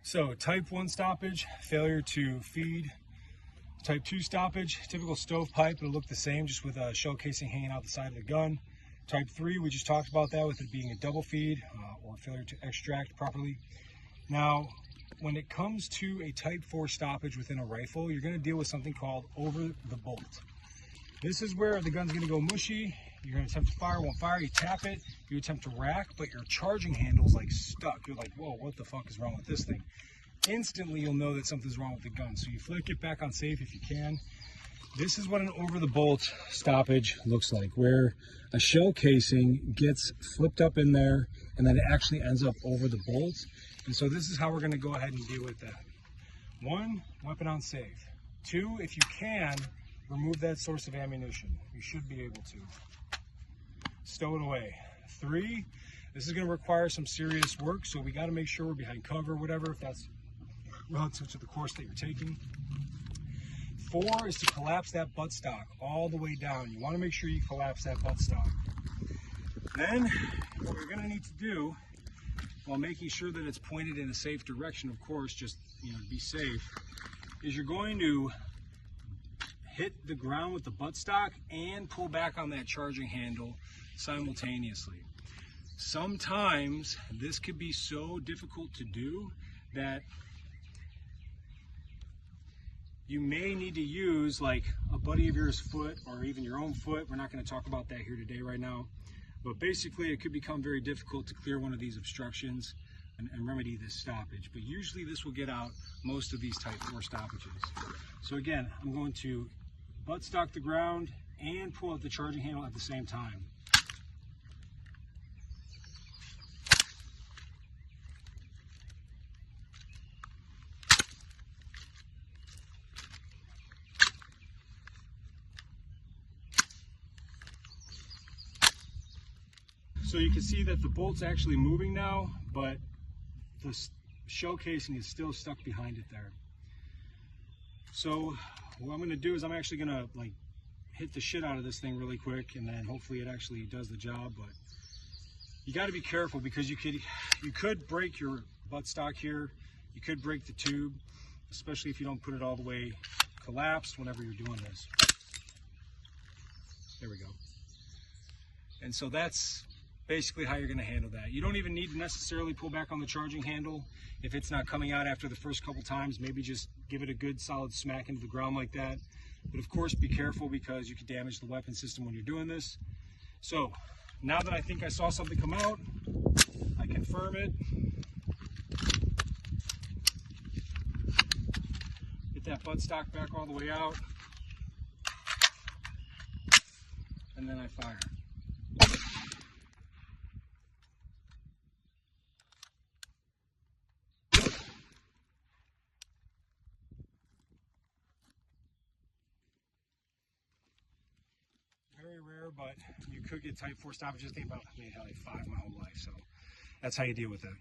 So type 1 stoppage, failure to feed. Type 2 stoppage, typical stovepipe, it'll look the same, just with a shell casing hanging out the side of the gun. Type 3, we just talked about that with it being a double feed or failure to extract properly. Now, when it comes to a type 4 stoppage within a rifle, you're going to deal with something called over the bolt. This is where the gun's going to go mushy. You're going to attempt to fire, won't fire, you tap it, you attempt to rack, but your charging handle's like stuck. You're like, whoa, what the fuck is wrong with this thing? Instantly you'll know that something's wrong with the gun. So you flick it back on safe if you can. This is what an over the bolt stoppage looks like, where a shell casing gets flipped up in there and then it actually ends up over the bolt. And so this is how we're going to go ahead and deal with that. 1, weapon on safe. 2, if you can, remove that source of ammunition. You should be able to. Stow it away. 3, this is going to require some serious work, so we got to make sure we're behind cover or whatever, if that's relative to the course that you're taking. 4 is to collapse that buttstock all the way down. You want to make sure you collapse that buttstock. Then, what we're going to need to do, while making sure that it's pointed in a safe direction, of course, just to be safe, is you're going to hit the ground with the buttstock and pull back on that charging handle simultaneously. Sometimes this could be so difficult to do that you may need to use like a buddy of yours' foot or even your own foot. We're not going to talk about that here today right now, but basically it could become very difficult to clear one of these obstructions and remedy this stoppage. But usually this will get out most of these type 4 stoppages. So again, I'm going to buttstock the ground and pull out the charging handle at the same time. So you can see that the bolt's actually moving now, but the shell casing is still stuck behind it there. So what I'm going to do is I'm actually going to like hit the shit out of this thing really quick, and then hopefully it actually does the job. But you got to be careful because you could break your buttstock here. You could break the tube, especially if you don't put it all the way collapsed whenever you're doing this. There we go. And so that's basically how you're going to handle that. You don't even need to necessarily pull back on the charging handle if it's not coming out after the first couple times. Maybe just give it a good solid smack into the ground like that. But of course be careful because you could damage the weapon system when you're doing this. So now that I think I saw something come out, I confirm it. Get that buttstock back all the way out. And then I fire. Very rare, but you could get type 4 stoppages. Think about, I mean, like 5 my whole life, so that's how you deal with that.